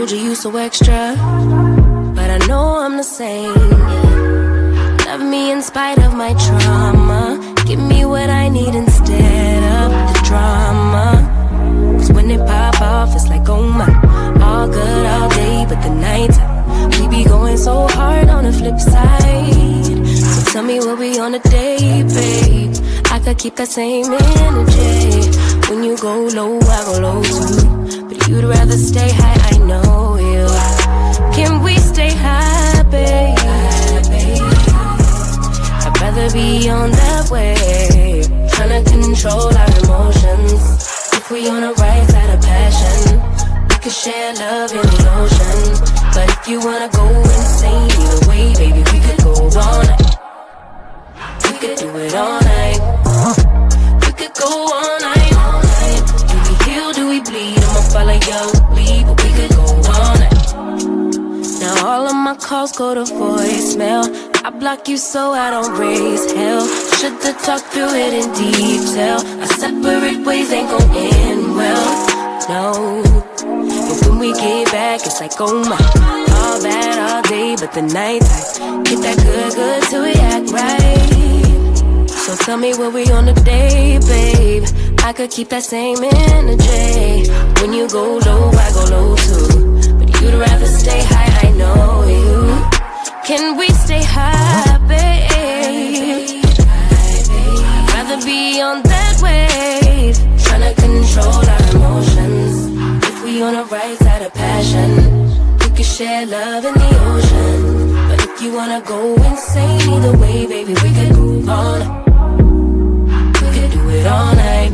told you you so extra, but I know I'm the same. Love me in spite of my trauma. Give me what I need instead of the drama. Cause when it pop off, it's like, oh my. All good all day, but the night we be going so hard on the flip side. So tell me what we on a day, babe. I could keep that same energy. When you go low, I go low too. But you'd rather stay high, I know you. Can we stay high, babe? I'd rather be on that wave, tryna control our emotions. If we on the right side of passion, we could share love in the ocean. But if you wanna go insane either way, baby, we could go all night. We could do it all night. We could go all night. Do we heal, do we bleed? I'ma follow your lead, but we could go all night. Now all of my calls go to voicemail. I block you so I don't raise hell. Should've talked through it in detail. Our separate ways ain't gon' end well, no. But when we get back, it's like, oh my. All bad all day, but the night time get that good till we act right. So tell me what we on the day, babe. I could keep that same energy. When you go low, I go low too. But you'd rather stay high, I know you. Can we stay high, babe? I'd rather be on that wave, tryna control our emotions. If we on the right side of passion, we could share love in the ocean. But if you wanna go insane either way, baby, we could go all night. We could do it all night.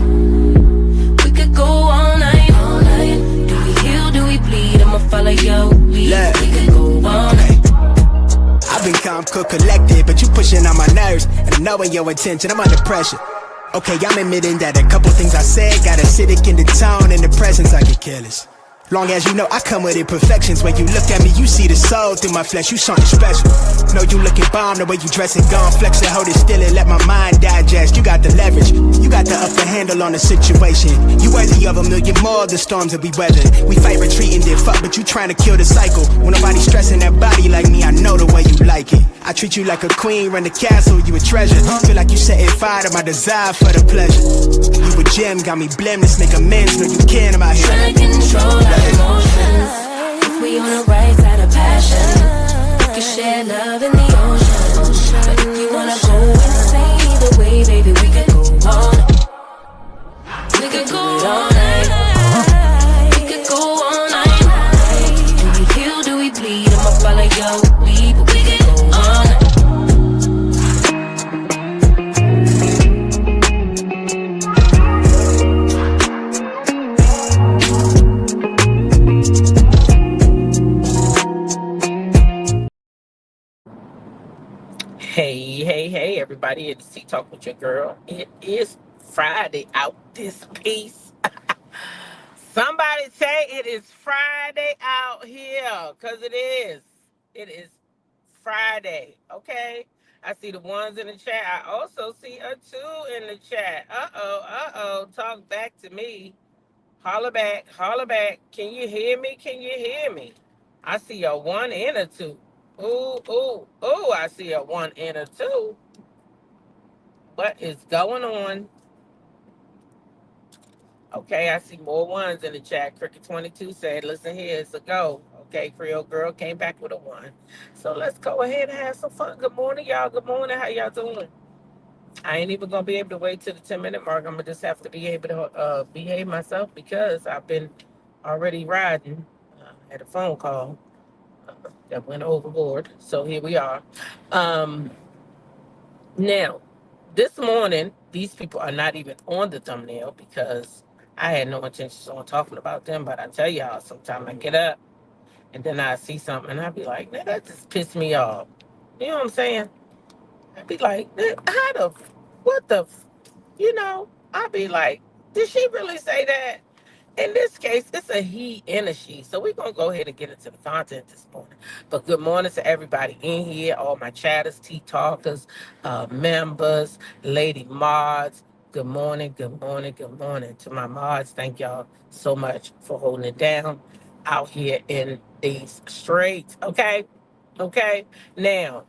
We could go all night, all night. Do we heal, do we bleed? I'ma follow your lead. We could go all night. I've been calm, cool, collected, but you pushing on my nerves. And I'm knowing your intention, I'm under pressure. Okay, I'm admitting that a couple things I said got acidic in the tone. In the presence, I get careless. Long as you know I come with imperfections. When you look at me, you see the soul through my flesh. You something special. Know you looking bomb, the way you dressing, gone flex and hold it still and let my mind digest. You got the leverage, you got the upper handle on the situation. You worthy of a million more of the storms that we weathered. We fight retreating, then fuck, but you trying to kill the cycle. When nobody stressing that body like me, I know the way you like it. I treat you like a queen, run the castle, you a treasure. Feel like you setting fire to my desire for the pleasure. You a gem, got me blameless, make amends, know you can, I'm out here trying to control our emotions. If we on the right side of passion, we can share love in the ocean. But if you wanna go insane either way, baby, we could go all night. We could go all night. We could go all night. Do we heal, do we bleed? I'ma follow your lead, but we could go all night. Hey, everybody, it's Tea Talk with your girl. It is Friday out this piece. Somebody say it is Friday out here, because it is. It is Friday, okay? I see the ones in the chat. I also see a 2 in the chat. Uh-oh. Talk back to me. Holler back. Can you hear me? I see a 1 and a 2. Ooh, I see a 1 and a 2. What is going on? Okay, I see more 1s in the chat. Cricket22 said, listen here, it's a go. Okay, Creole Girl came back with a 1. So let's go ahead and have some fun. Good morning, y'all. Good morning. How y'all doing? I ain't even going to be able to wait till the 10-minute mark. I'm going to just have to be able to behave myself because I've been already riding. Had a phone call that went overboard. So here we are. Now, this morning, these people are not even on the thumbnail because I had no intentions on talking about them. But I tell y'all, sometimes I get up and then I see something and I be like, man, that just pissed me off. You know what I'm saying? I be like, I be like, did she really say that? In this case, it's a he and a she. So we're going to go ahead and get into the content this morning. But good morning to everybody in here, all my chatters, tea talkers, members, lady mods. Good morning. To my mods, thank y'all so much for holding it down. out here in these streets. Okay. Okay. Now,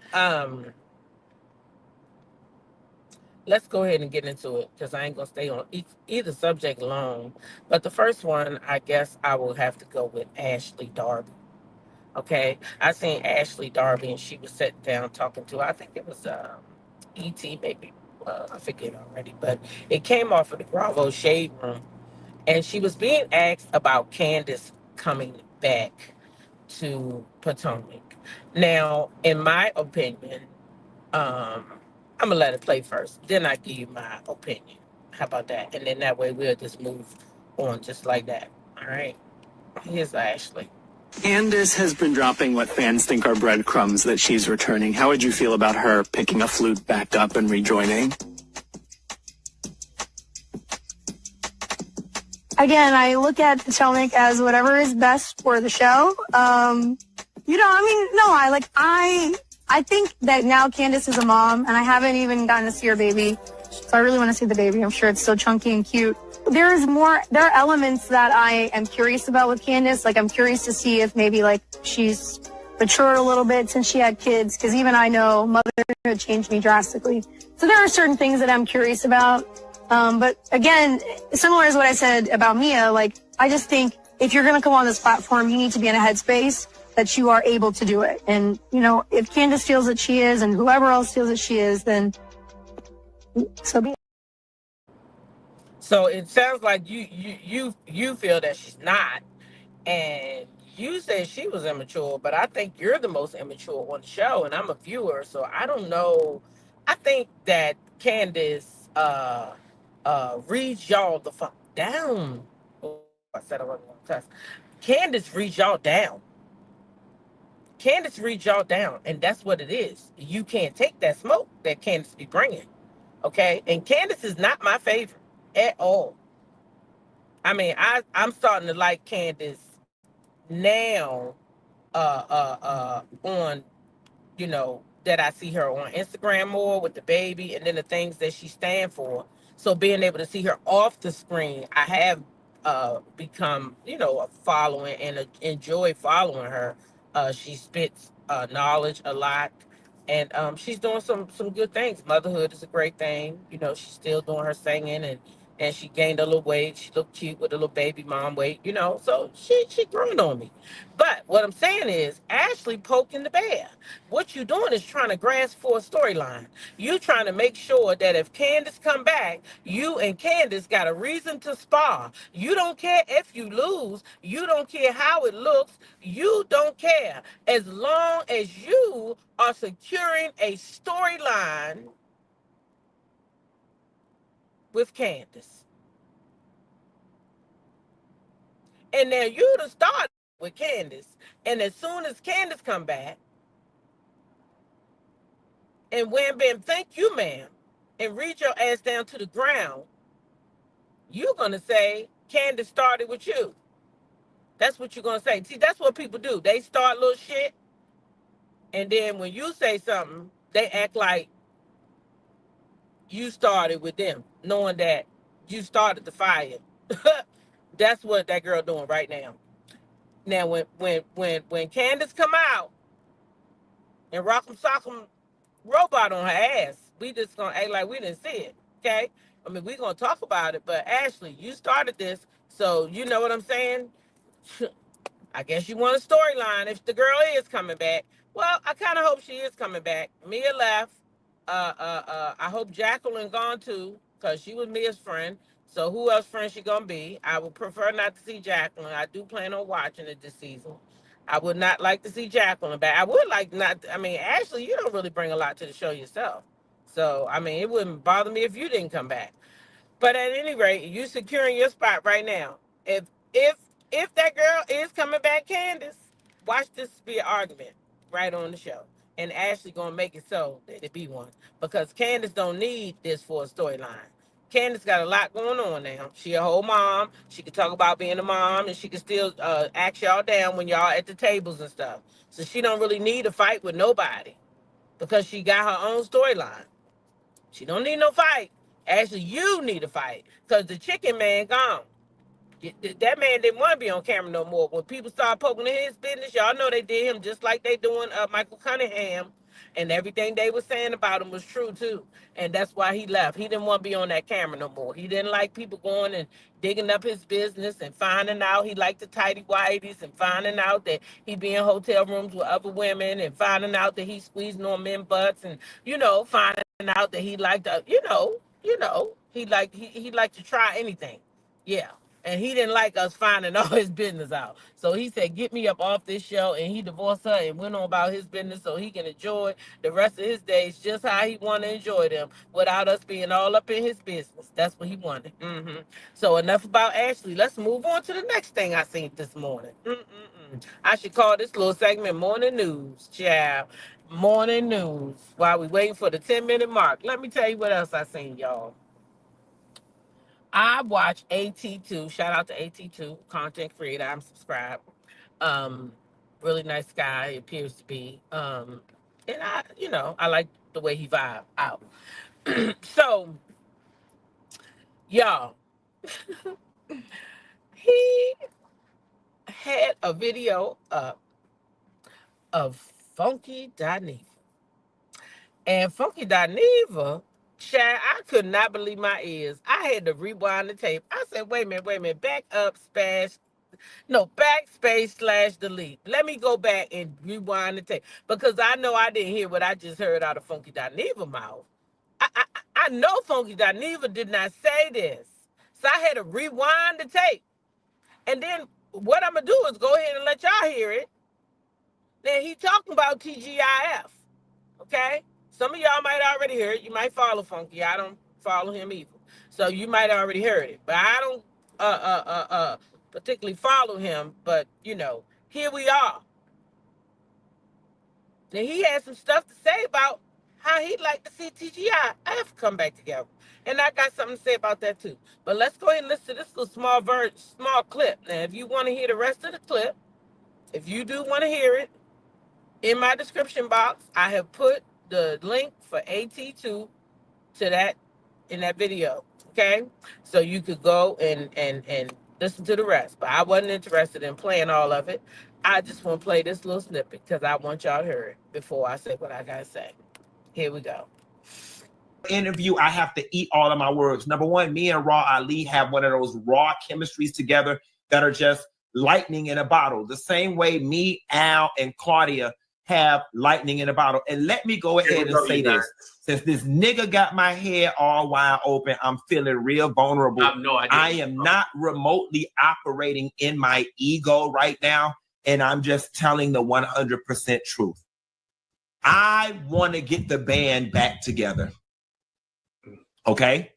let's go ahead and get into it because I ain't gonna stay on either subject long. But the first one, I guess I will have to go with Ashley Darby. Okay, I seen Ashley Darby and she was sitting down talking to, I think it was ET maybe, I forget already, but it came off of the Bravo Shade Room, and she was being asked about Candace coming back to Potomac. Now, in my opinion, um, I'm gonna let it play first, then I give you my opinion. How about that? And then that way we'll just move on just like that. All right. Here's Ashley. Candace has been dropping what fans think are breadcrumbs that she's returning. How would you feel about her picking a flute back up and rejoining? Again, I look at Potomac as whatever is best for the show. I think that now Candace is a mom, and I haven't even gotten to see her baby. So I really want to see the baby. I'm sure it's still chunky and cute. There are elements that I am curious about with Candace. Like, I'm curious to see if maybe, like, she's matured a little bit since she had kids, because even I know motherhood changed me drastically. So there are certain things that I'm curious about. But again, similar as what I said about Mia, like, I just think if you're going to come on this platform, you need to be in a headspace that you are able to do it. And, you know, if Candace feels that she is and whoever else feels that she is, then so be it. So it sounds like you feel that she's not, and you said she was immature, but I think you're the most immature on the show, and I'm a viewer, so I don't know. I think that Candace reads y'all the fuck down. Oh, I said I wasn't gonna cuss. Candace reads y'all down. Candace reads y'all down, and that's what it is. You can't take that smoke that Candace be bringing, okay? And Candace is not my favorite at all. I mean, I'm starting to like Candace now, on, you know, that I see her on Instagram more with the baby and then the things that she stand for. So being able to see her off the screen, I have become, you know, a following and enjoy following her. She spits knowledge a lot, and she's doing some good things. Motherhood is a great thing. You know, she's still doing her singing, and she gained a little weight. She looked cute with a little baby mom weight, you know. So she growing on me. But what I'm saying is, Ashley poking the bear. What you doing is trying to grasp for a storyline. You trying to make sure that if Candace come back, you and Candace got a reason to spar. You don't care if you lose. You don't care how it looks. You don't care. As long as you are securing a storyline with Candace. And now you done started with Candace. And as soon as Candace come back, and wham bam, thank you, ma'am, and read your ass down to the ground, you're gonna say Candace started with you. That's what you're gonna say. See, that's what people do. They start little shit, and then when you say something, they act like you started with them, knowing that you started the fire. That's what that girl doing right now. Now, when Candace come out and Rock'em Sock'em Robot on her ass, we just gonna act like we didn't see it. Okay? I mean, we gonna talk about it, but Ashley, you started this, so you know what I'm saying? I guess you want a storyline if the girl is coming back. Well, I kind of hope she is coming back. Mia left. I hope Jacqueline gone too, because she was Mia's friend. So who else friend she gonna be? I would prefer not to see Jacqueline. I do plan on watching it this season. I would not like to see Jacqueline back. I would like not. I mean, Ashley, you don't really bring a lot to the show yourself. So I mean, it wouldn't bother me if you didn't come back. But at any rate, you securing your spot right now. If if that girl is coming back, Candace, watch this be an argument right on the show. And Ashley gonna make it so that it be one. Because Candace don't need this for a storyline. Candace got a lot going on now. She a whole mom. She can talk about being a mom, and she can still ask y'all down when y'all at the tables and stuff. So she don't really need a fight with nobody because she got her own storyline. She don't need no fight. Actually, you need a fight because the chicken man gone. That man didn't want to be on camera no more. When people started poking in his business, y'all know they did him just like they doing Michael Cunningham, and everything they were saying about him was true too. And that's why he left. He didn't want to be on that camera no more. He didn't like people going and digging up his business and finding out he liked the tighty whities and finding out that he be in hotel rooms with other women and finding out that he squeezing on men butts and finding out that he liked he liked to try anything. Yeah. And he didn't like us finding all his business out. So he said, get me up off this show. And he divorced her and went on about his business so he can enjoy the rest of his days just how he wanted to enjoy them without us being all up in his business. That's what he wanted. So enough about Ashley. Let's move on to the next thing I seen this morning. I should call this little segment Morning News, child. Morning News. While we waiting for the 10-minute mark. Let me tell you what else I seen, y'all. I watch AT2. Shout out to AT2, content creator. I'm subscribed. Really nice guy, it appears to be. And I like the way he vibe out. So, y'all, he had a video up of Funky Dineva. And Funky Dineva, Chad, I could not believe my ears. I had to rewind the tape. I said, wait a minute, backspace / delete. Let me go back and rewind the tape because I know I didn't hear what I just heard out of Funky Dineva mouth. I know Funky Dineva did not say this. So I had to rewind the tape. And then what I'm going to do is go ahead and let y'all hear it. Then he talking about TGIF. Okay? Some of y'all might already hear it. You might follow Funky. I don't follow him either. So you might already heard it. But I don't particularly follow him. But, here we are. Now, he had some stuff to say about how he'd like to see TGIF come back together. And I got something to say about that, too. But let's go ahead and listen to this little small clip. Now, if you want to hear the rest of the clip, if you do want to hear it, in my description box, I have put the link for AT2 to that in that video. Okay? So you could go and listen to the rest. But I wasn't interested in playing all of it. I just want to play this little snippet because I want y'all to hear it before I say what I got to say. Here we go. Interview, I have to eat all of my words. Number one, me and Raw Ali have one of those raw chemistries together that are just lightning in a bottle. The same way me, Al, and Claudia have lightning in a bottle. And let me go ahead and say this. Since this nigga got my head all wide open, I'm feeling real vulnerable. I am not remotely operating in my ego right now. And I'm just telling the 100% truth. I want to get the band back together. Okay?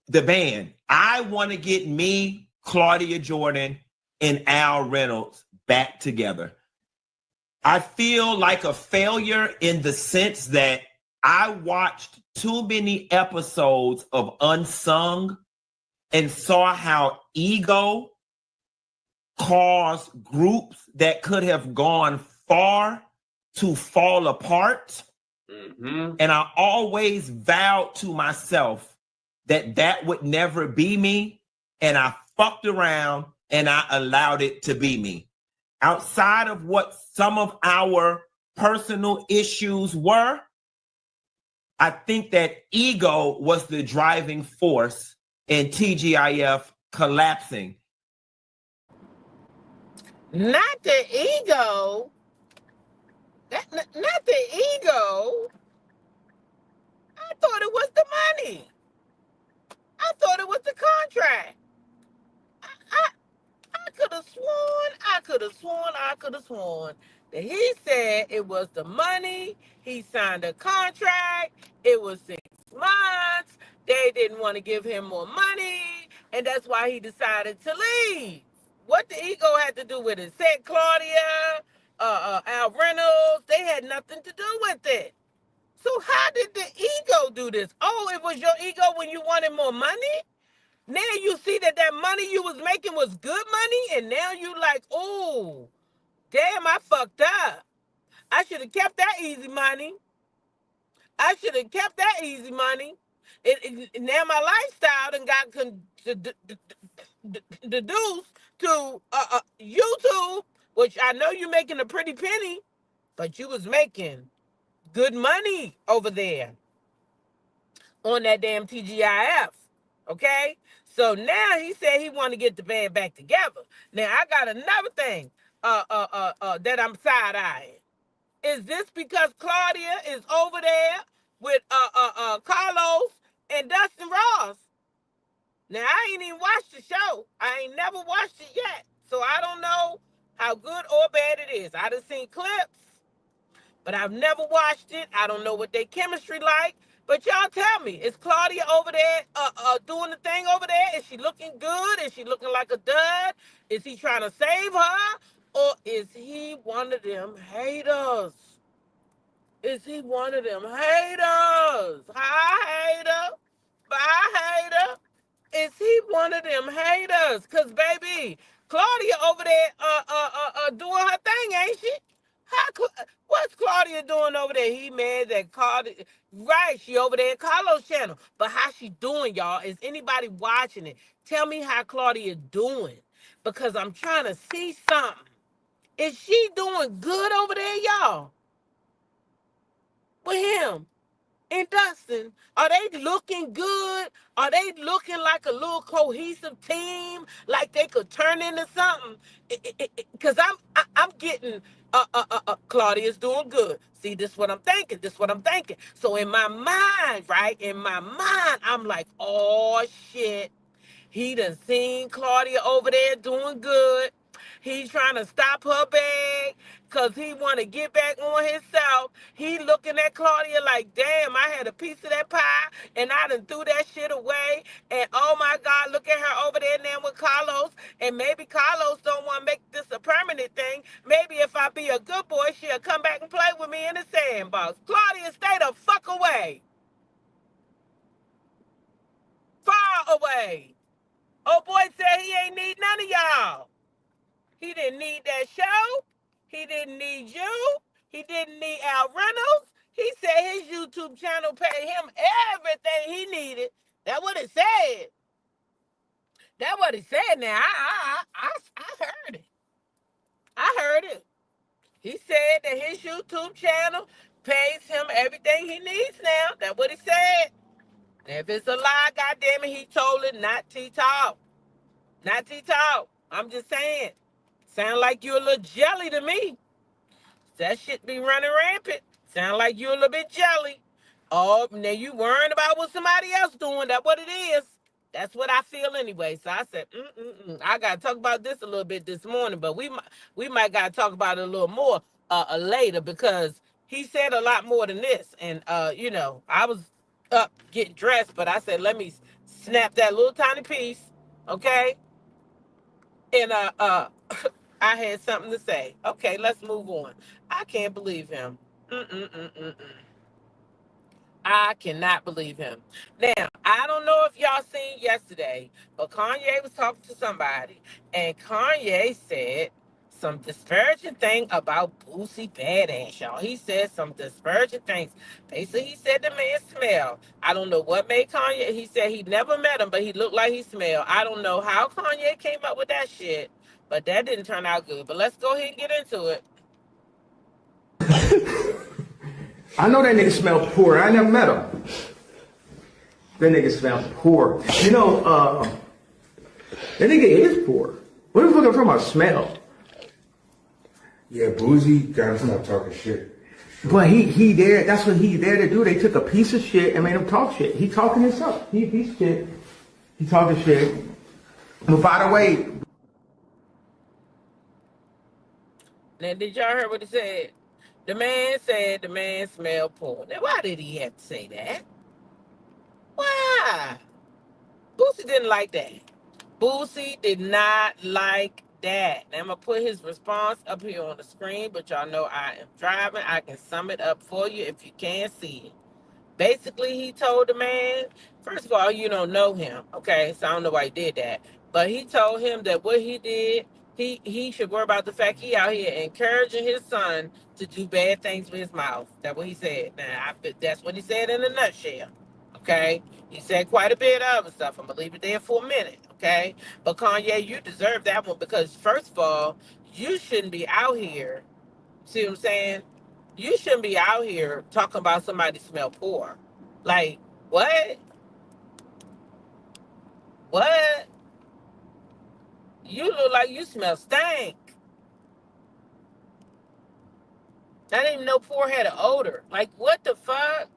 The band. I want to get me, Claudia Jordan, and Al Reynolds back together. I feel like a failure in the sense that I watched too many episodes of Unsung and saw how ego caused groups that could have gone far to fall apart. And I always vowed to myself that would never be me. And I fucked around and I allowed it to be me. Outside of what some of our personal issues were, I think that ego was the driving force in TGIF collapsing. Not the ego. Not the ego. I thought it was the money. I thought it was the contract. I could have sworn that he said it was the money. He signed a contract. It was 6 months. They didn't want to give him more money. And that's why he decided to leave. What the ego had to do with it? Said Claudia, Al Reynolds, they had nothing to do with it. So how did the ego do this? Oh, it was your ego when you wanted more money? Now you see that money you was making was good money, and now you like, oh, damn, I fucked up. I should have kept that easy money. Now my lifestyle done got deduce to YouTube, which I know you're making a pretty penny, but you was making good money over there on that damn TGIF. Okay? So now he said he want to get the band back together. Now I got another thing that I'm side-eyeing. Is this because Claudia is over there with Carlos and Dustin Ross? Now I ain't even watched the show. I ain't never watched it yet. So I don't know how good or bad it is. I done seen clips, but I've never watched it. I don't know what their chemistry like. But y'all tell me, is Claudia over there doing the thing over there? Is she looking good? Is she looking like a dud? Is he trying to save her? Or is he one of them haters? Is he one of them haters? Hi, hater. Bye, hater. Is he one of them haters? Cause baby, Claudia over there doing her thing, ain't she? What's Claudia doing over there? He mad that Claudia, right? She over there at Carlos' channel. But how she doing, y'all? Is anybody watching it? Tell me how Claudia doing, because I'm trying to see something. Is she doing good over there, y'all? With him and Dustin, are they looking good? Are they looking like a little cohesive team, like they could turn into something? Because I'm getting Claudia's doing good. See, this is what I'm thinking. This is what I'm thinking. So in my mind, right, in my mind, I'm like, oh shit, he done seen Claudia over there doing good. He's trying to stop her bag because he want to get back on himself. He looking at Claudia like, damn, I had a piece of that pie and I done threw that shit away. And oh my God, look at her over there now with Carlos. And maybe Carlos don't want to make this a permanent thing. Maybe if I be a good boy, she'll come back and play with me in the sandbox. Claudia, stay the fuck away. Far away. Oh boy said he ain't need none of y'all. He didn't need that show. He didn't need you. He didn't need Al Reynolds. He said his YouTube channel paid him everything he needed. That's what it said. That's what it said. Now, I heard it. I heard it. He said that his YouTube channel pays him everything he needs now. That's what he said. If it's a lie, goddamn it, he told it, not T-Talk. Not T-Talk. I'm just saying. Sound like you're a little jelly to me. That shit be running rampant. Sound like you're a little bit jelly. Oh, now you worrying about what somebody else doing. That's what it is. That's what I feel anyway. So I said, I got to talk about this a little bit this morning, but we might got to talk about it a little more later, because he said a lot more than this. And, you know, I was up getting dressed, but I said, let me snap that little tiny piece, okay? And I had something to say. Okay, let's move on. I can't believe him. I cannot believe him. Now, I don't know if y'all seen yesterday, but Kanye was talking to somebody, and Kanye said some disparaging thing about Boosie Badass, y'all. He said some disparaging things. Basically, he said the man smelled. I don't know what made Kanye. He said he never met him, but he looked like he smelled. I don't know how Kanye came up with that shit, but that didn't turn out good. But let's go ahead and get into it. I know that nigga smell poor. I never met him. That nigga smells poor. You know, that nigga is poor. What the fuck I'm talking about smell? Yeah, Boosie gotta stop talking shit. But he there, that's what he's there to do. They took a piece of shit and made him talk shit. He talking himself. He a piece of shit. He talking shit. But by the way. Now, did y'all hear what he said? The man said the man smelled poor. Now, why did he have to say that? Why? Boosie didn't like that. Boosie did not like that. Now, I'm going to put his response up here on the screen, but y'all know I am driving. I can sum it up for you if you can't see it. Basically, he told the man, first of all, you don't know him, okay? So I don't know why he did that. But he told him that what he did, he should worry about the fact he out here encouraging his son to do bad things with his mouth. That's what he said. Now, that's what he said in a nutshell, okay? He said quite a bit of other stuff. I'm going to leave it there for a minute, Okay? But Kanye, you deserve that one because first of all, you shouldn't be out here. See what I'm saying? You shouldn't be out here talking about somebody smell poor. Like, what? What? You look like you smell stank. I didn't even know poor had an odor. Like, what the fuck?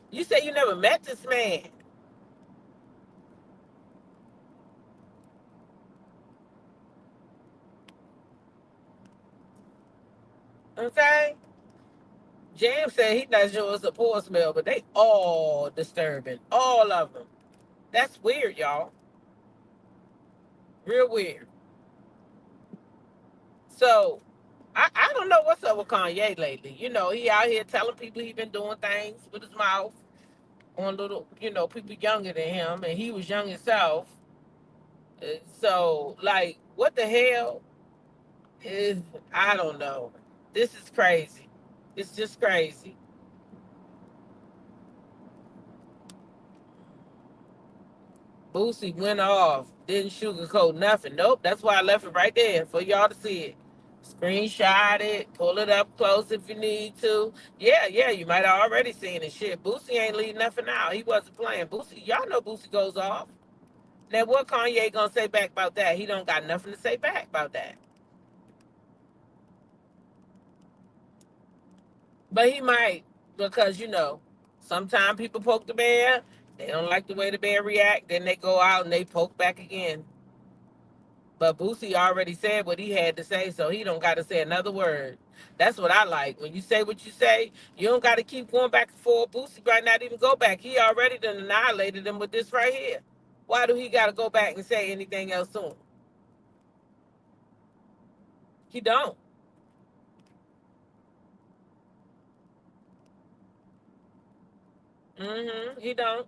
You say you never met this man. Okay? James said he not sure it's a poor smell, but they all disturbing. All of them. That's weird, y'all. Real weird. So, I don't know what's up with Kanye lately. You know, he out here telling people he been doing things with his mouth on little, people younger than him, and he was young himself. So, like, what the hell is, I don't know. This is crazy. It's just crazy. Boosie went off, didn't sugarcoat nothing. Nope, that's why I left it right there for y'all to see it. Screenshot it, pull it up close if you need to. Yeah, you might have already seen it. Shit, Boosie ain't leaving nothing out. He wasn't playing. Boosie, y'all know Boosie goes off. Now, what Kanye gonna say back about that? He don't got nothing to say back about that. But he might, because, sometimes people poke the bear. They don't like the way the bear react. Then they go out and they poke back again. But Boosie already said what he had to say, so he don't got to say another word. That's what I like. When you say what you say, you don't got to keep going back and forth. Boosie might not even go back. He already done annihilated him with this right here. Why do he got to go back and say anything else to him? He don't. He don't.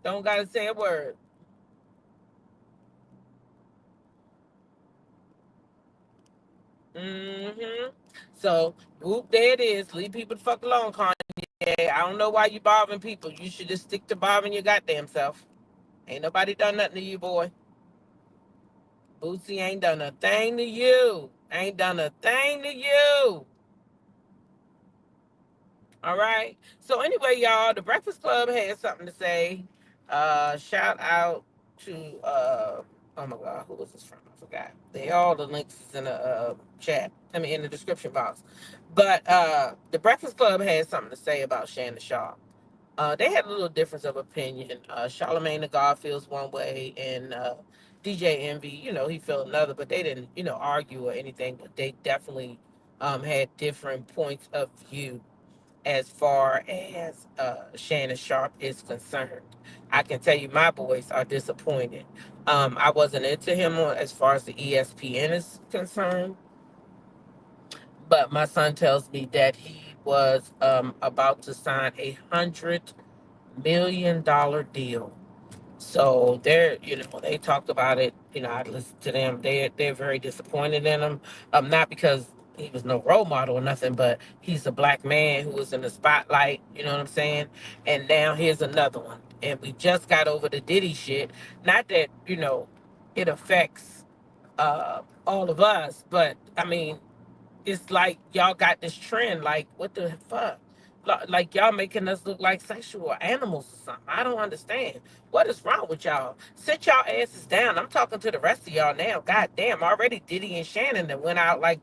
Don't got to say a word. So, whoop, there it is. Leave people the fuck alone, Kanye. I don't know why you bothering people. You should just stick to bothering your goddamn self. Ain't nobody done nothing to you, boy. Boosie ain't done a thing to you. Ain't done a thing to you. All right. So anyway, y'all, the Breakfast Club had something to say. Shout out to oh my God, who was this from? I forgot. All the links is in the chat. In the description box. But the Breakfast Club had something to say about Shannon Sharpe. They had a little difference of opinion. Charlamagne the God feels one way, and DJ Envy, he felt another. But they didn't, argue or anything. But they definitely had different points of view as far as Shannon Sharpe is concerned. I can tell you my boys are disappointed. I wasn't into him as far as the ESPN is concerned, but my son tells me that he was about to sign $100 million deal. So they talked about it. I listened to them. They're very disappointed in him. Not because he was no role model or nothing, but he's a black man who was in the spotlight. You know what I'm saying? And now here's another one. And we just got over the Diddy shit. Not that it affects all of us, but I mean, it's like y'all got this trend. Like, what the fuck? Like, y'all making us look like sexual animals or something. I don't understand. What is wrong with y'all? Sit y'all asses down. I'm talking to the rest of y'all now. God damn, already Diddy and Shannon that went out like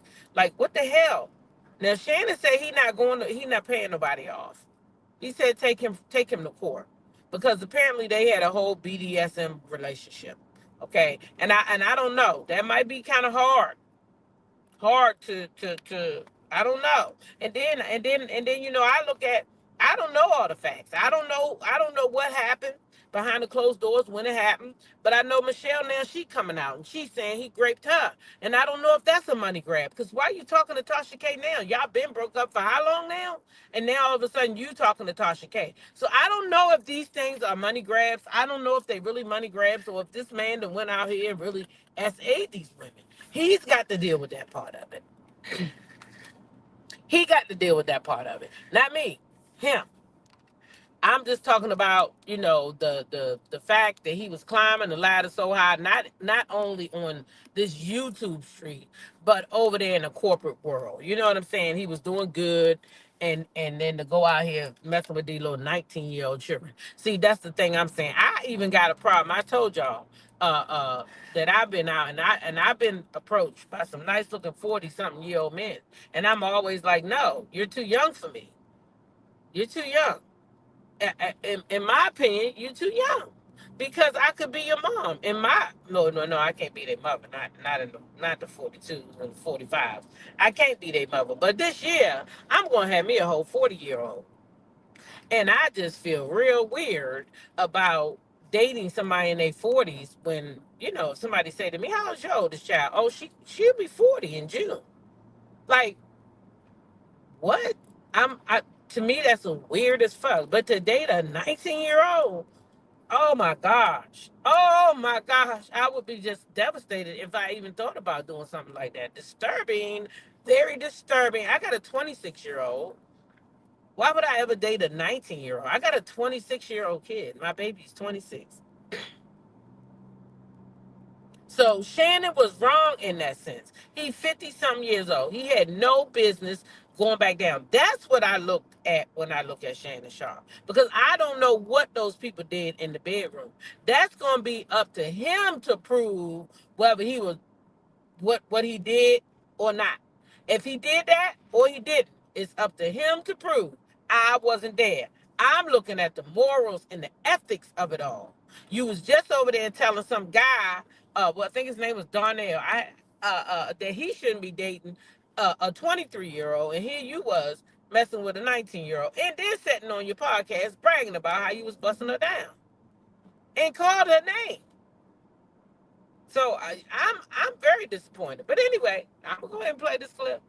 what the hell? Now Shannon said he not paying nobody off. He said take him to court. Because apparently they had a whole BDSM relationship. Okay. And I don't know. That might be kind of hard to I don't know. And then I look at, I don't know all the facts. I don't know what happened behind the closed doors when it happened. But I know Michelle now, she coming out and she's saying he raped her. And I don't know if that's a money grab. Because why are you talking to Tasha K now? Y'all been broke up for how long now? And now all of a sudden you talking to Tasha K. So I don't know if these things are money grabs. I don't know if they really money grabs or if this man that went out here and really SA'd these women. He's got to deal with that part of it. He got to deal with that part of it. Not me. Him. I'm just talking about, the fact that he was climbing the ladder so high, not only on this YouTube street, but over there in the corporate world. You know what I'm saying? He was doing good, and then to go out here messing with these little 19-year-old children. See, that's the thing I'm saying. I even got a problem. I told y'all that I've been out and I've been approached by some nice looking 40-something-year-old men, and I'm always like, no, you're too young for me. You're too young. In my opinion, you're too young, because I could be your mom. No, I can't be their mother. Not the 42s and 45s. I can't be their mother. But this year, I'm gonna have me a whole 40-year-old, and I just feel real weird about dating somebody in their 40s when somebody say to me, "How's your oldest child?" Oh, she'll be 40 in June. Like, what? To me, that's weird as fuck. But to date a 19-year-old, oh my gosh. Oh my gosh. I would be just devastated if I even thought about doing something like that. Disturbing, very disturbing. I got a 26-year-old. Why would I ever date a 19-year-old? I got a 26-year-old kid. My baby's 26. So Shannon was wrong in that sense. He's 50-something years old. He had no business going back down. That's what I look at when I look at Shannon Sharpe. Because I don't know what those people did in the bedroom. That's going to be up to him to prove whether he was what he did or not. If he did that or he didn't, it's up to him to prove. I wasn't there. I'm looking at the morals and the ethics of it all. You was just over there telling some guy, I think his name was Darnell, that he shouldn't be dating a 23-year-old, and here you was messing with a 19-year-old, and then sitting on your podcast bragging about how you was busting her down and called her name. So I'm very disappointed. But anyway, I'm gonna go ahead and play this clip.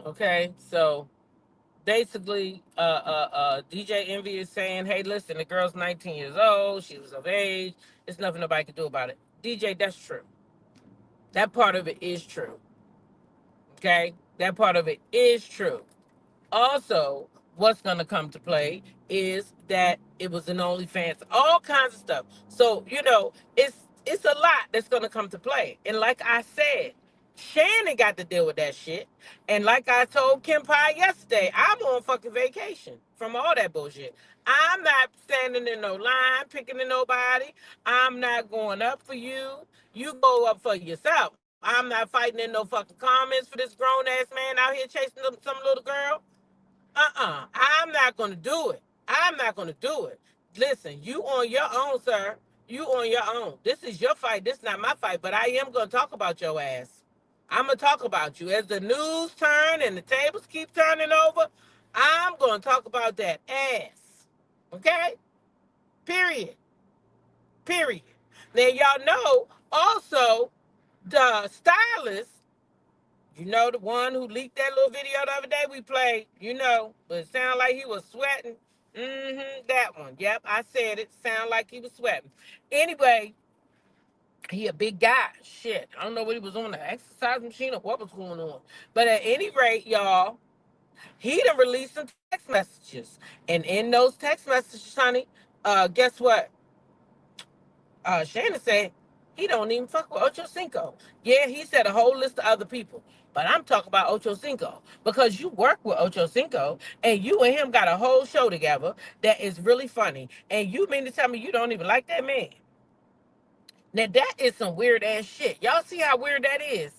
Okay, so basically, DJ Envy is saying, "Hey, listen, the girl's 19 years old. She was of age. There's nothing nobody can do about it." DJ, that's true. That part of it is true. Okay, that part of it is true. Also, what's going to come to play is that it was an OnlyFans, all kinds of stuff. So, it's a lot that's going to come to play. And like I said, Shannon got to deal with that shit. And like I told Kim Pie yesterday, I'm on fucking vacation from all that bullshit. I'm not standing in no line, picking to nobody. I'm not going up for you. You go up for yourself. I'm not fighting in no fucking comments for this grown-ass man out here chasing some little girl. I'm not going to do it. I'm not going to do it. Listen, you on your own, sir. You on your own. This is your fight. This is not my fight, but I am going to talk about your ass. I'm going to talk about you. As the news turn and the tables keep turning over, I'm going to talk about that ass. Okay? Period. Period. Now, y'all know also the stylist, the one who leaked that little video the other day we played, but it sounded like he was sweating. That one. Yep, I said it. Sounded like he was sweating. Anyway, he a big guy. Shit, I don't know what he was on, the exercise machine or what was going on. But at any rate, y'all, he done released some text messages. And in those text messages, honey, guess what? Shannon said he don't even fuck with Ocho Cinco. Yeah, he said a whole list of other people. But I'm talking about Ocho Cinco because you work with Ocho Cinco and you and him got a whole show together that is really funny. And you mean to tell me you don't even like that man? Now that is some weird ass shit. Y'all see how weird that is?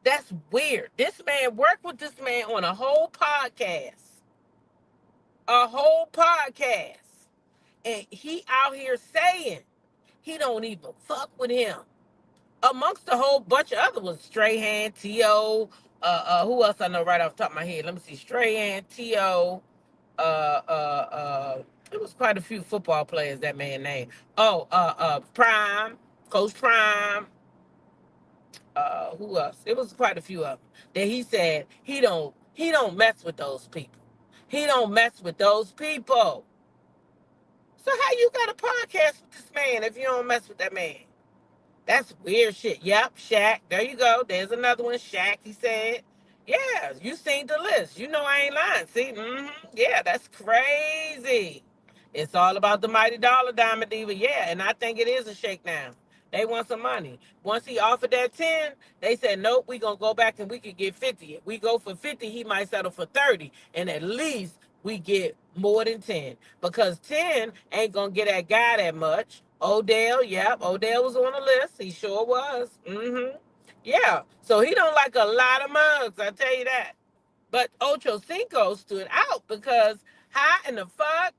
That's weird. This man worked with this man on a whole podcast. A whole podcast. And he out here saying he don't even fuck with him. Amongst a whole bunch of other ones, Strahan, T.O., who else I know right off the top of my head? Let me see, Strahan, T.O., it was quite a few football players that man named. Prime, Coach Prime, who else? It was quite a few of them that he said he don't mess with those people. He don't mess with those people. So how you got a podcast with this man if you don't mess with that man? That's weird shit. Yep, Shaq. There you go. There's another one. Shaq, he said. Yeah, you seen the list. You know I ain't lying. See? Yeah, that's crazy. It's all about the mighty dollar, Diamond Diva. Yeah, and I think it is a shakedown. They want some money. Once he offered that 10, they said, nope, we going to go back and we could get 50. If we go for 50, he might settle for 30. And at least we get more than 10. Because 10 ain't going to get that guy that much. Odell, yep, Odell was on the list. He sure was. Yeah, so he don't like a lot of mugs, I tell you that. But Ocho Cinco stood out because how in the fuck,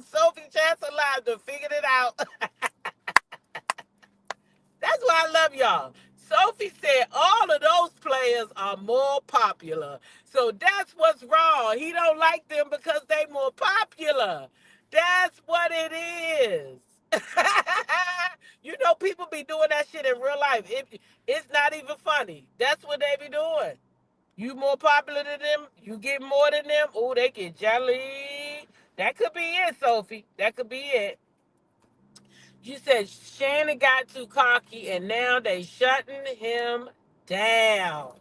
Sophie Chance-Alive figured it out. That's why I love y'all. Sophie said all of those players are more popular. So that's what's wrong. He don't like them because they more popular. That's what it is. You know, people be doing that shit in real life. It's not even funny. That's what they be doing. You more popular than them, you get more than them. Oh, they get jelly. That could be it, Sophie. That could be it. You said Shannon got too cocky and now they shutting him down.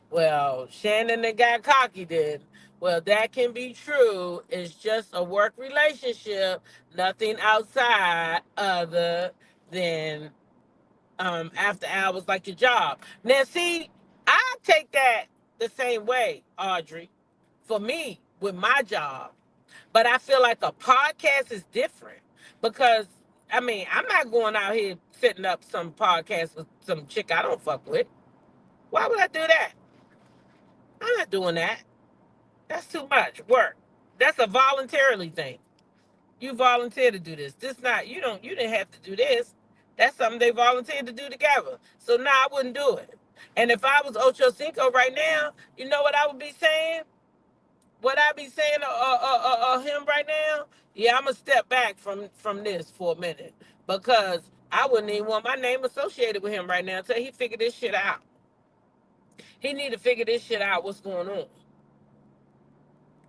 Well, Shannon that got cocky then. Well, that can be true. It's just a work relationship, nothing outside other than after hours like your job. Now, see, I take that the same way, Audrey, for me with my job. But I feel like a podcast is different because, I mean, I'm not going out here setting up some podcast with some chick I don't fuck with. Why would I do that? I'm not doing that. That's too much work. That's a voluntarily thing. You volunteer to do this. This not you didn't have to do this. That's something they volunteered to do together. So now I wouldn't do it. And if I was Ocho Cinco right now, you know what I would be saying? What I be saying him right now? Yeah, I'm gonna step back from this for a minute because I wouldn't even want my name associated with him right now until he figure this shit out. He need to figure this shit out. What's going on?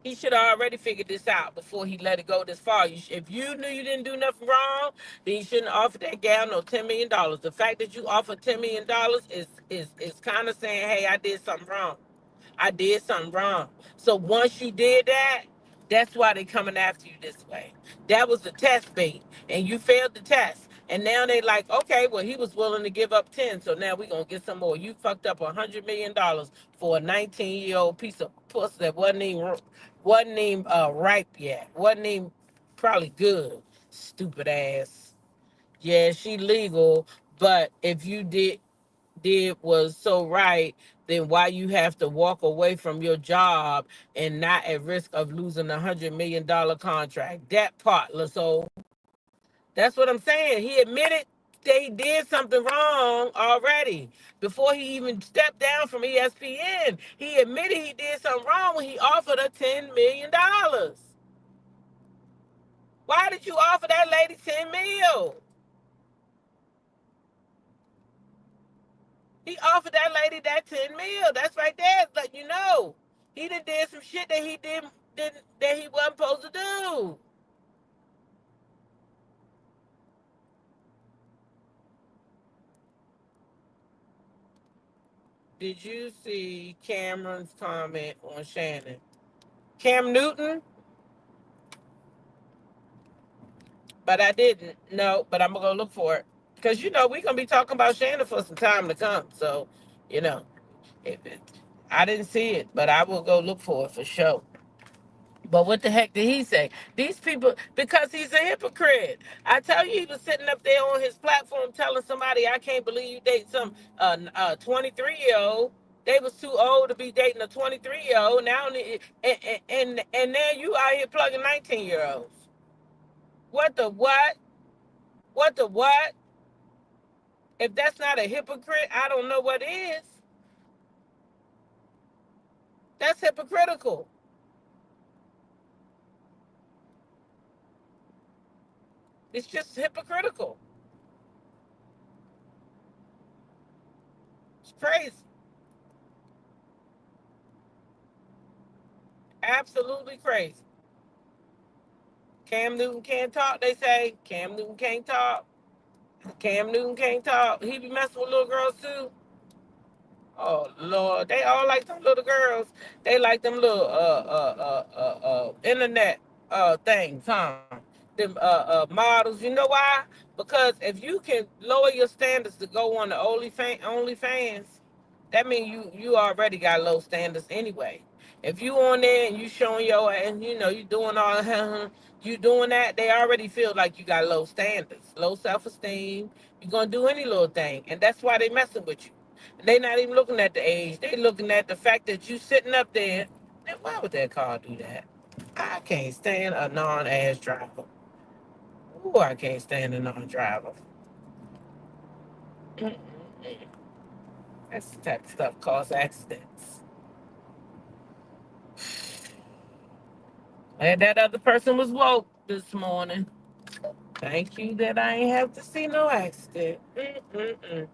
He should have already figured this out before he let it go this far. If you knew you didn't do nothing wrong, then you shouldn't offer that gal no $10 million. The fact that you offer $10 million is kind of saying, hey, I did something wrong. I did something wrong. So once you did that, that's why they coming after you this way. That was the test bait, and you failed the test. And now they like, okay, well, he was willing to give up 10, so now we're going to get some more. You fucked up $100 million for a 19-year-old piece of pussy that wasn't even ripe yet. Wasn't even probably good. Stupid ass. Yeah, she legal, but if you did was so right, then why you have to walk away from your job and not at risk of losing $100 million contract? That part, so that's what I'm saying. He admitted they did something wrong already before he even stepped down from ESPN. He admitted he did something wrong when he offered her $10 million. Why did you offer that lady 10 mil? He offered that lady that 10 mil. That's right there. It's like, you know, he did some shit that that he wasn't supposed to do. Did you see Cameron's comment on Shannon? Cam Newton? But I didn't. No, but I'm going to go look for it. Because, you know, we're going to be talking about Shannon for some time to come. So, you know, I didn't see it, but I will go look for it for sure. But what the heck did he say? These people, because he's a hypocrite. I tell you, he was sitting up there on his platform telling somebody, I can't believe you date some 23-year-old. They was too old to be dating a 23-year-old. Now, and now you out here plugging 19-year-olds. What the what? What the what? If that's not a hypocrite, I don't know what is. That's hypocritical. It's just hypocritical. It's crazy. Absolutely crazy. Cam Newton can't talk, they say. Cam Newton can't talk. Cam Newton can't talk. He be messing with little girls too. Oh Lord, they all like them little girls. They like them little internet things, huh? Them models. You know why? Because if you can lower your standards to go on the OnlyFans, that means you already got low standards anyway. If you on there and you showing your and you doing all you doing that, they already feel like you got low standards, low self-esteem. You're gonna do any little thing, and that's why they messing with you. They not even looking at the age. They looking at the fact that you sitting up there. Now, why would that car do that? I can't stand a non-ass driver. Ooh, I can't stand a non-driver. Mm-mm-mm. That's the type of stuff cause accidents. And that other person was woke this morning. Thank you that I ain't have to see no accident. Mm-mm-mm.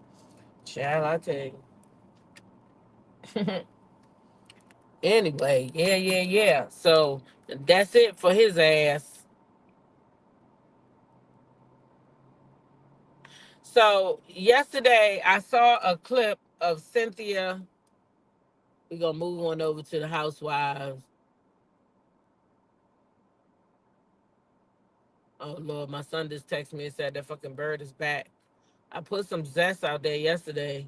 Shall I tell you? Anyway, yeah. So that's it for his ass. So yesterday I saw a clip of Cynthia. We're gonna move on over to the Housewives. Oh Lord, my son just texted me and said that fucking bird is back. I put some zest out there yesterday,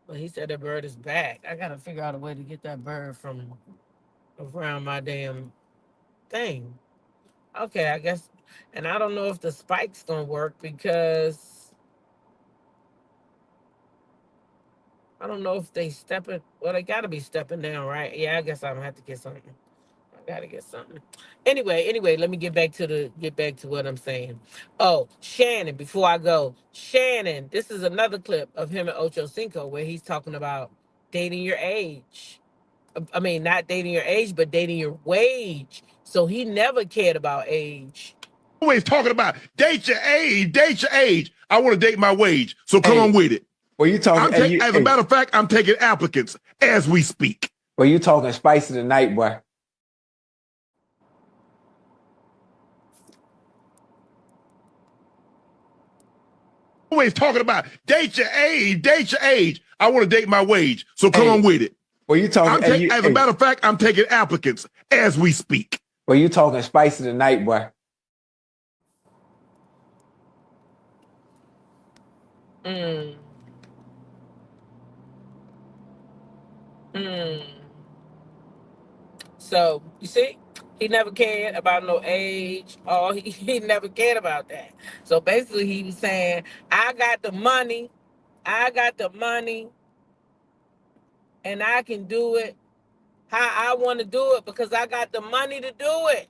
but he said the bird is back. I gotta figure out a way to get that bird from around my damn thing. Okay, I guess, and I don't know if the spike's gonna work because I don't know if they stepping. Well, they gotta be stepping down, right? Yeah, I guess I'm gonna have to get something. I gotta get something. Anyway, let me get back to what I'm saying. Oh, Shannon, before I go, Shannon, this is another clip of him and Ocho Cinco where he's talking about dating your age. I mean, not dating your age, but dating your wage. So he never cared about age. Always talking about date your age. I want to date my wage. So come on with it. Well, you talking? As a matter of fact, I'm taking applicants as we speak. Well, you talking spicy tonight, boy. Always talking about date your age. I want to date my wage. So come on with it. Well, you talking? As a matter of fact, I'm taking applicants as we speak. Well, you talking spicy tonight, boy. Mm. So you see, he never cared about no age. Or he never cared about that. So basically, he was saying, I got the money, and I can do it how I want to do it because I got the money to do it.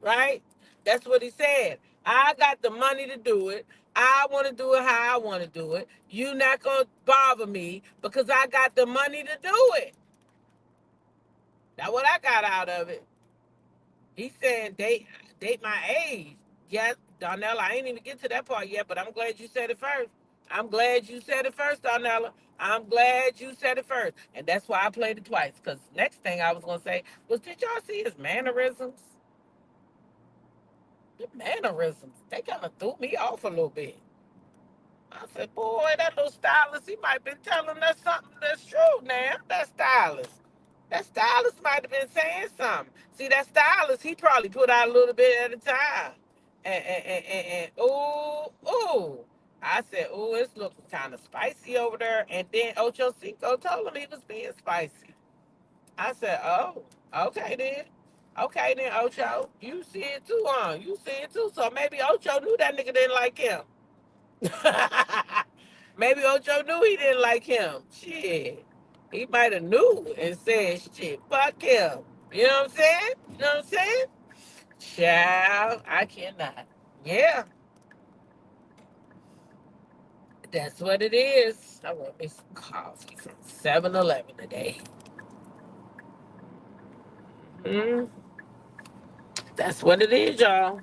Right? That's what he said. I got the money to do it. I want to do it how I want to do it. You not gonna bother me because I got the money to do it. That's what I got out of it. He said date my age. Yes, Darnella, I ain't even get to that part yet, but I'm glad you said it first. I'm glad you said it first, Darnella. I'm glad you said it first. And that's why I played it twice. Because next thing I was going to say was, did y'all see his mannerisms? The mannerisms, they kind of threw me off a little bit. I said, boy, that little stylist, he might have been telling us something that's true now. That stylist might have been saying something. See, that stylist, he probably put out a little bit at a time. And ooh. I said, ooh, it's looking kind of spicy over there. And then Ocho Cinco told him he was being spicy. I said, oh, okay then. Okay then, Ocho. You see it too, huh? You see it too. So maybe Ocho knew that nigga didn't like him. Maybe Ocho knew he didn't like him. Shit. He might have knew and said, shit, fuck him. You know what I'm saying? Child, I cannot. Yeah. That's what it is. I want me some coffee from 7-Eleven today. That's what it is, y'all.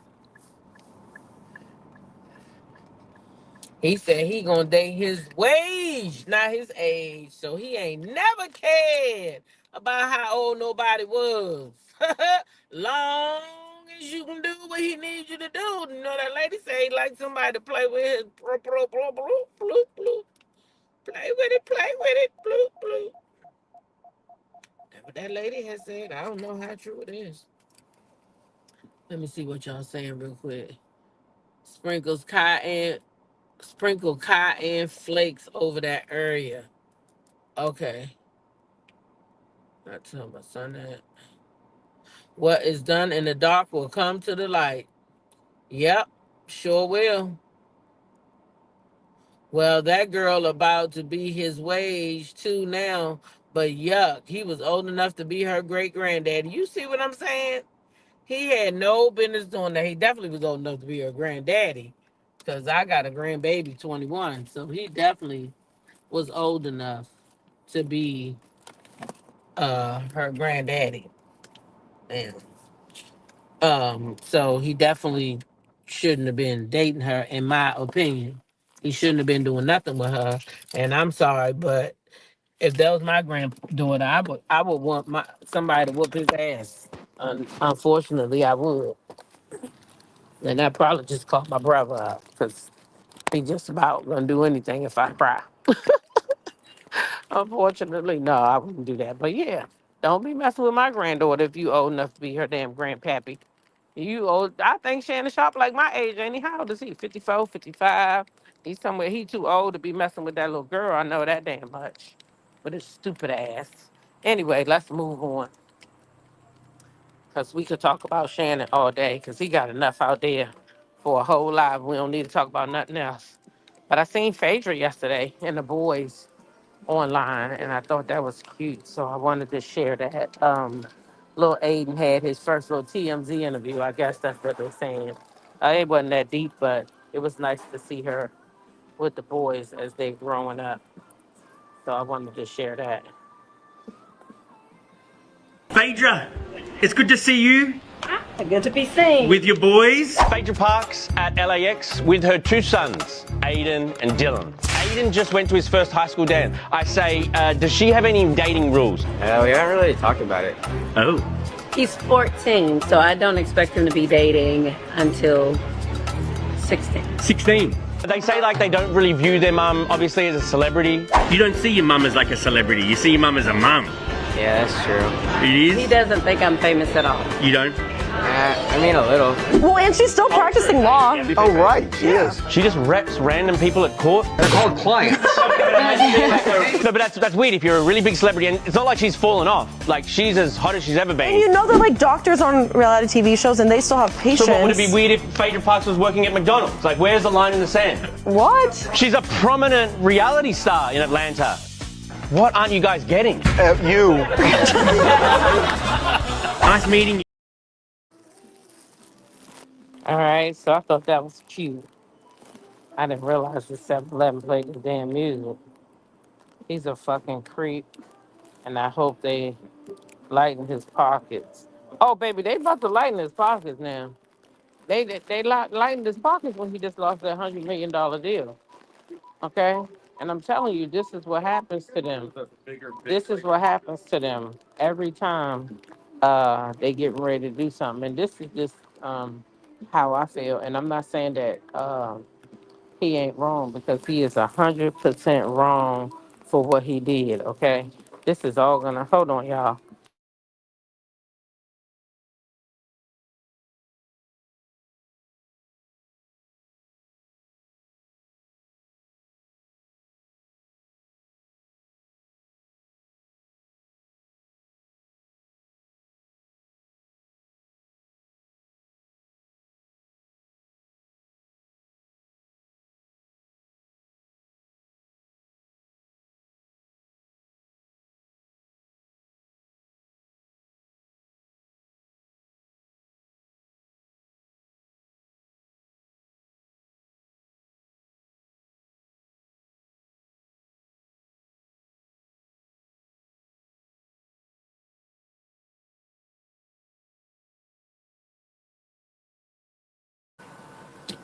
He said he gonna date his wage, not his age. So he ain't never cared about how old nobody was. Long least you can do what he needs you to do. You know that lady say he like somebody to play with his bloop, bloop, bloop, bloop, bloop, bloop. Play with it, bloop, bloop. That's what that lady has said. I don't know how true it is. Let me see what y'all saying real quick. Sprinkles cotton, sprinkle cotton flakes over that area. Okay. I tell my son that. What is done in the dark will come to the light. Yep, sure will. Well, that girl about to be his wage too now, but yuck, he was old enough to be her great granddaddy. You see what I'm saying? He had no business doing that. He definitely was old enough to be her granddaddy, because I got a grandbaby, 21, so he definitely was old enough to be her granddaddy. And so he definitely shouldn't have been dating her, in my opinion. He shouldn't have been doing nothing with her. And I'm sorry, but if that was my granddaughter, I would want somebody to whoop his ass. Unfortunately, I would. And that probably just caught my brother up, because he just about gonna do anything if I cry. Unfortunately, no, I wouldn't do that. But yeah, don't be messing with my granddaughter if you old enough to be her damn grandpappy. You old. I think Shannon Sharpe like my age, ain't he? How old is he? 54, 55. He's somewhere. He too old to be messing with that little girl. I know that damn much. But his stupid ass. Anyway, let's move on. Because we could talk about Shannon all day, because he got enough out there for a whole lot. We don't need to talk about nothing else. But I seen Phaedra yesterday and the boys online, and I thought that was cute. So I wanted to share that. Little Aiden had his first little TMZ interview. I guess that's what they're saying. It wasn't that deep, but it was nice to see her with the boys as they're growing up. So I wanted to share that. Phaedra, it's good to see you. Good to be seen. With your boys. Phaedra Parks at LAX with her two sons, Aiden and Dylan. Aiden just went to his first high school dance. I say, does she have any dating rules? We haven't really talked about it. Oh. He's 14, so I don't expect him to be dating until 16. 16. They say like they don't really view their mum obviously as a celebrity. You don't see your mum as like a celebrity. You see your mum as a mum. Yeah, that's true. It is? He doesn't think I'm famous at all. You don't? I mean, a little. Well, and she's still practicing law. Oh, right, she is. She just reps random people at court. They're called clients. No, but that's weird if you're a really big celebrity, and it's not like she's fallen off. Like, she's as hot as she's ever been. And you know they're like doctors on reality TV shows and they still have patients. So what, would it be weird if Phaedra Parks was working at McDonald's? Like, where's the line in the sand? What? She's a prominent reality star in Atlanta. What aren't you guys getting? You. Nice meeting you. All right, so I thought that was cute. I didn't realize the 7-Eleven played the damn music. He's a fucking creep, and I hope they lighten his pockets. Oh, baby, they about to lighten his pockets now. They lightened his pockets when he just lost that $100 million deal. Okay? And I'm telling you, this is what happens to them. This is what happens to them every time they get ready to do something. And this is just how I feel. And I'm not saying that he ain't wrong, because he is 100% wrong for what he did. Okay? This is all gonna, hold on, y'all.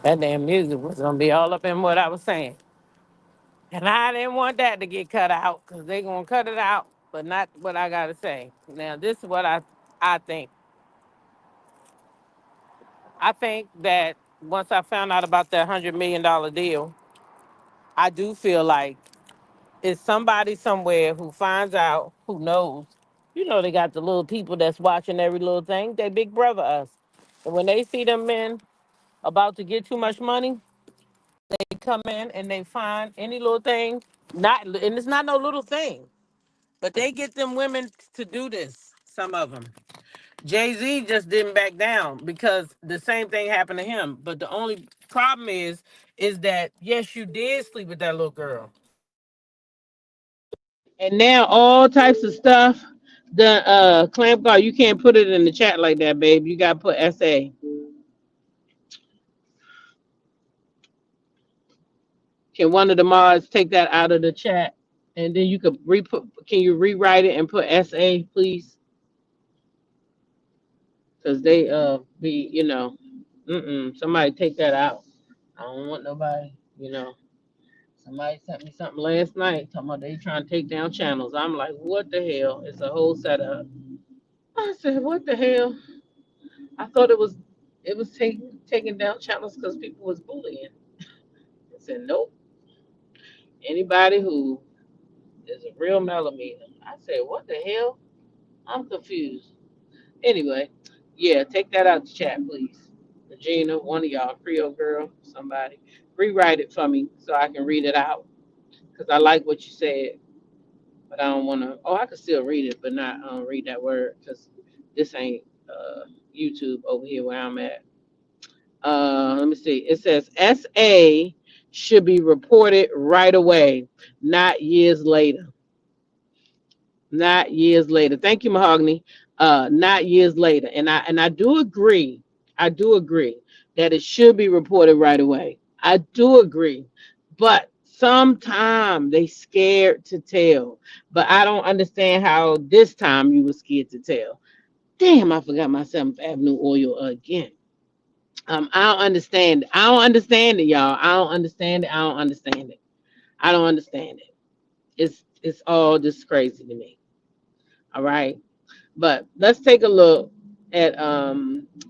That damn music was gonna be all up in what I was saying. And I didn't want that to get cut out, because they gonna cut it out, but not what I gotta say. Now, this is what I think. I think that once I found out about that $100 million deal, I do feel like it's somebody somewhere who finds out, who knows. You know, they got the little people that's watching every little thing. They big brother us. And when they see them men about to get too much money, they come in and they find any little thing. And it's not no little thing, but they get them women to do this. Some of them. Jay-Z just didn't back down because the same thing happened to him. But the only problem is that yes, you did sleep with that little girl. And now all types of stuff. The clamp guard, you can't put it in the chat like that, babe. You gotta put SA. Can one of the mods take that out of the chat? And then you could can you rewrite it and put SA, please? Because they be, somebody take that out. I don't want nobody, Somebody sent me something last night talking about they trying to take down channels. I'm like, what the hell? It's a whole setup. I said, what the hell? I thought it was taking down channels because people was bullying. I said, nope. Anybody who is a real millimeter. I said, what the hell? I'm confused. Anyway, yeah, take that out the chat, please. Regina, one of y'all, Creole girl, somebody, rewrite it for me so I can read it out. Because I like what you said, but I don't want to. Oh, I can still read it, but not read that word because this ain't YouTube over here where I'm at. Let me see. It says SA should be reported right away, not years later. Not years later. Thank you, Mahogany. Not years later. And I do agree. I do agree that it should be reported right away. I do agree. But sometimes they scared to tell. But I don't understand how this time you were scared to tell. Damn, I forgot my 7th Avenue oil again. I don't understand. I don't understand it, y'all. I don't understand it. I don't understand it. I don't understand it. It's all just crazy to me. All right. But let's take a look at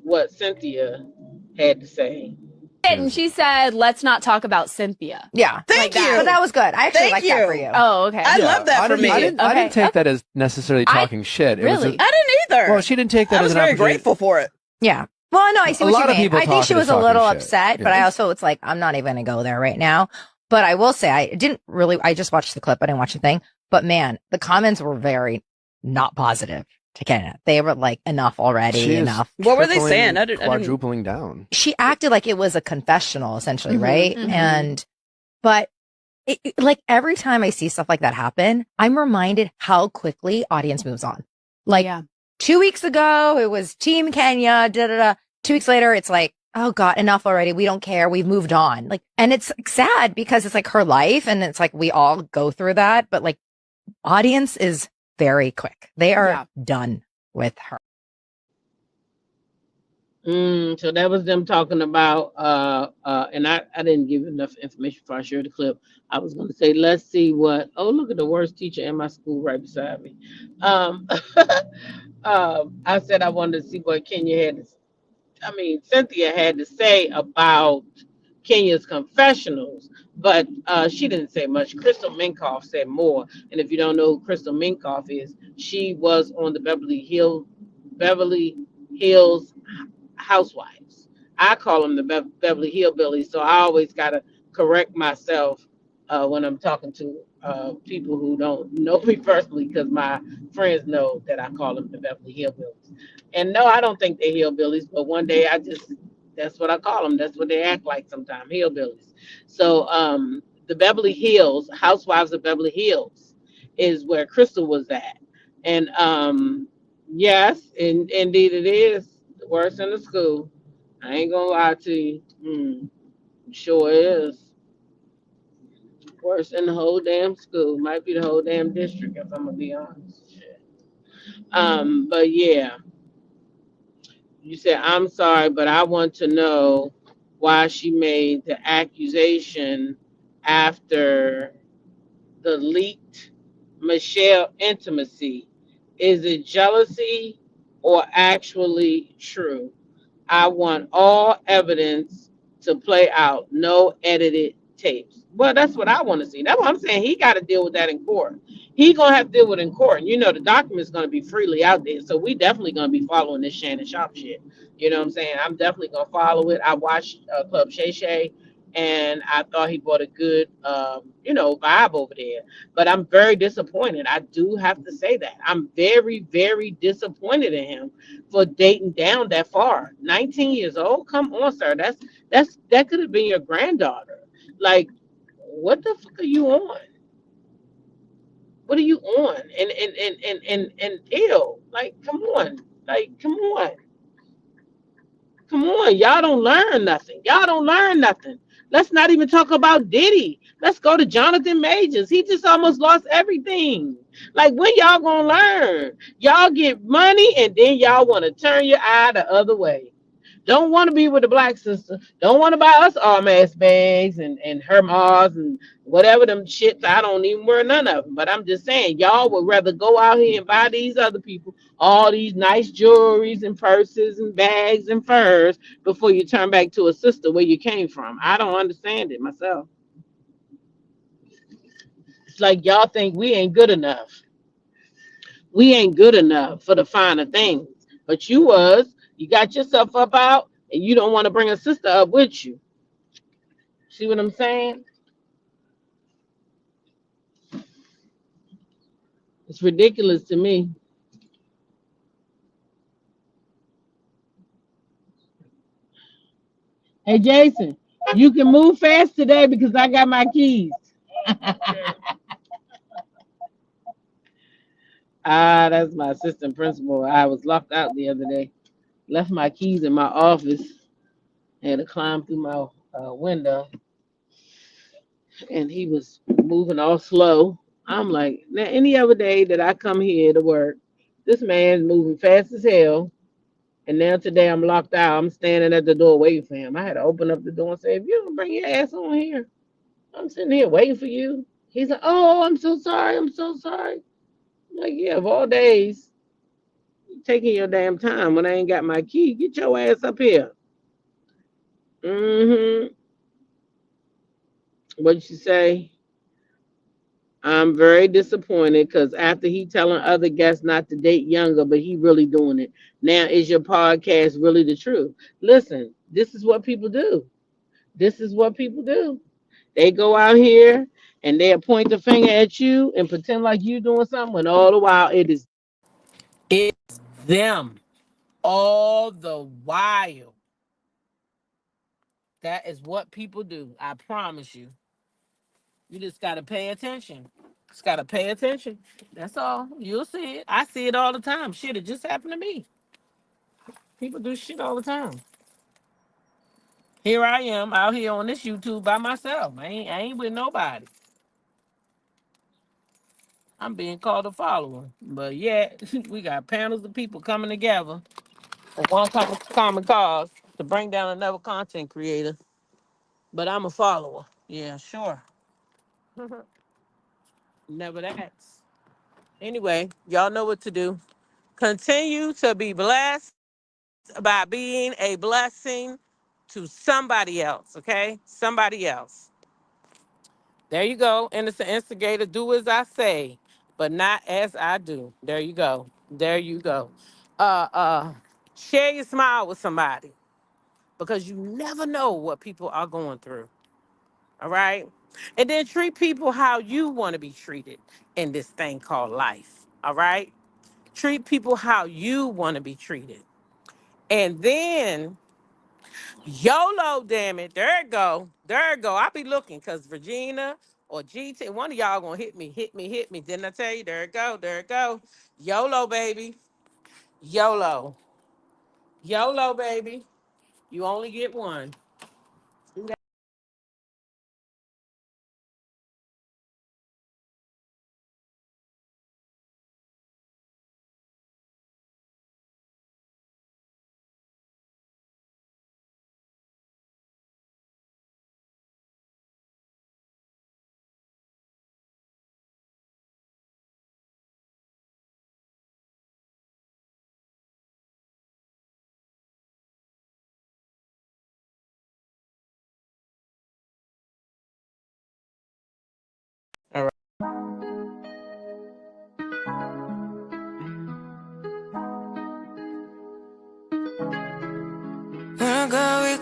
what Cynthia had to say. And she said, let's not talk about Cynthia. Yeah. Thank you. But that was good. I actually like that for you. Oh, okay. I love that for me. I didn't take that as necessarily talking shit. It was I didn't either. well, she didn't take that I was as an very opportunity. grateful for it. Yeah. Well, no, I see A what lot you of mean. people I think she talking was is a little talking shit, upset, you but know? I also, it's like, I'm not even going to go there right now. But I will say, I just watched the clip. I didn't watch the thing. But man, the comments were very not positive to Kenya. They were like, enough already, She is enough. What were they saying? I didn't. Quadrupling down. She acted like it was a confessional, essentially, Mhm, right? mhm. But like every time I see stuff like that happen, I'm reminded how quickly audience moves on. Like 2 weeks ago, it was Team Kenya, 2 weeks later, it's like, oh God, enough already. We don't care. We've moved on. Like, and it's sad because it's like her life and it's like we all go through that, but like audience is very quick. They are done with her. So that was them talking about and I didn't give enough information before I shared the clip. I was going to say, let's see what. Oh, look at the worst teacher in my school right beside me. I said I wanted to see what Cynthia had to say about Kenya's confessionals, but she didn't say much. Crystal Minkoff said more. And if you don't know who Crystal Minkoff is, she was on the Beverly Hills Housewives. I call them the Beverly Hillbillies, so I always gotta correct myself when I'm talking to people who don't know me personally, because my friends know that I call them the Beverly Hillbillies. And no, I don't think they're hillbillies, but one day that's what I call them. That's what they act like sometimes, hillbillies. So the Beverly Hills, Housewives of Beverly Hills, is where Crystal was at. And yes, indeed it is. Worse in the school. I ain't gonna lie to you. Sure is. Worse in the whole damn school. Might be the whole damn district, if I'm gonna be honest. Shit. But yeah. You said, I'm sorry, but I want to know why she made the accusation after the leaked Michelle intimacy. Is it jealousy or actually true? I want all evidence to play out, no edited tapes. Well, that's what I want to see. That's what I'm saying. He got to deal with that in court. He gonna have to deal with it in court. And you know the document's gonna be freely out there. So we definitely gonna be following this Shannon Sharpe shit. You know what I'm saying? I'm definitely gonna follow it. I watched Club Shay Shay, and I thought he brought a good, vibe over there. But I'm very disappointed. I do have to say that I'm very, very disappointed in him for dating down that far. 19 years old. Come on, sir. That could have been your granddaughter. Like, what the fuck are you on? What are you on? And ew. Like, come on. Like, come on. Come on. Y'all don't learn nothing. Y'all don't learn nothing. Let's not even talk about Diddy. Let's go to Jonathan Majors. He just almost lost everything. Like, when y'all gonna learn? Y'all get money and then y'all want to turn your eye the other way. Don't want to be with the black sister. Don't want to buy us all mask bags and Hermès and whatever them shits. I don't even wear none of them. But I'm just saying, y'all would rather go out here and buy these other people all these nice jewelries and purses and bags and furs before you turn back to a sister where you came from. I don't understand it myself. It's like y'all think we ain't good enough. We ain't good enough for the finer things. But you got yourself up out and you don't want to bring a sister up with you. See what I'm saying? It's ridiculous to me. Hey, Jason, you can move fast today because I got my keys. That's my assistant principal. I was locked out the other day. Left my keys in my office. Had to climb through my window, and he was moving all slow. I'm like, now any other day that I come here to work, this man's moving fast as hell. And now today I'm locked out. I'm standing at the door waiting for him. I had to open up the door and say, if you don't bring your ass on here, I'm sitting here waiting for you. He's like, oh, I'm so sorry. I'm so sorry. I'm like, yeah, of all days, you taking your damn time when I ain't got my key. Get your ass up here. Mm-hmm. What'd you say? I'm very disappointed because after he telling other guests not to date younger, but he really doing it. Now, is your podcast really the truth? Listen, this is what people do. This is what people do. They go out here and they point the finger at you and pretend like you doing something when all the while it's them. All the while. That is what people do. I promise you. You just gotta pay attention. Just gotta pay attention. That's all. You'll see it. I see it all the time. Shit, it just happened to me. People do shit all the time. Here I am out here on this YouTube by myself. I ain't with nobody. I'm being called a follower. But yeah, we got panels of people coming together for one common cause to bring down another content creator. But I'm a follower. Yeah, sure. Never that. Anyway, y'all know what to do. Continue to be blessed by being a blessing to somebody else, okay? Somebody else. There you go. Innocent instigator, do as I say, but not as I do. There you go. There you go. Uh uh Share your smile with somebody because you never know what people are going through. All right? And then treat people how you want to be treated in this thing called life. All right? Treat people how you want to be treated. And then YOLO, damn it. There it go. There it go. I'll be looking because Regina or GT, one of y'all gonna hit me, hit me, hit me. Didn't I tell you? There it go. There it go. YOLO, baby. YOLO. YOLO, baby. You only get one.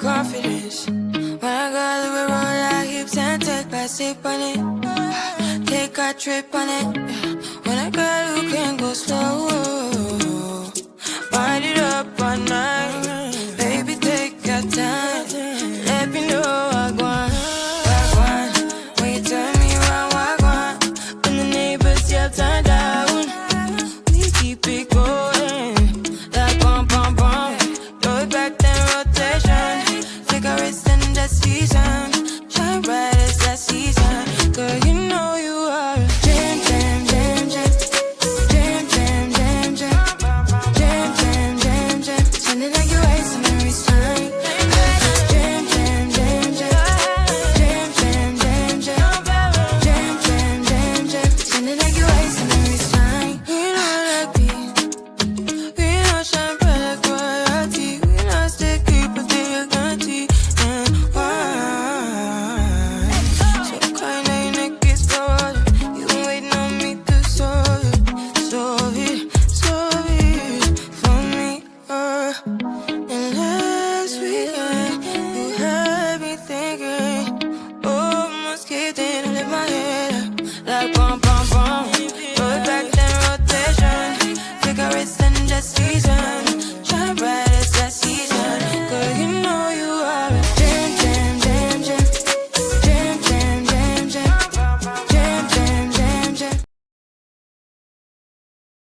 confidence. When I got a little roll, I hips and take back sip on it. Take a trip on it. When I got you can go slow. Wind it up all night. Baby, take your time. Let me know I want. When you turn me around, I want. When the neighbors yell turn down, we keep it going. Like bum bum bum. Throw it back then rotation. Take a rest in the season. Shine bright as that season. Girl, you know you are. Jam, jam, jam, jam. Jam, jam, jam, jam. Jam, jam, jam, jam. Sounding like you're wasting every time. Jam, jam, jam, jam. Jam, jam, jam, jam. Jam, jam, jam, jam. Sounding like you're wasting every time. We know like me. We know shine bright like royalty. We know stay creep but they are guilty. And why? So kind of your neck is falling. You been waiting on me to solve it. Solve it, solve it for me. And last weekend, you had me thinking. Almost kidding, I let my head up. Like bum, bum, bum. Throw it back then rotation. Take a rest and just season.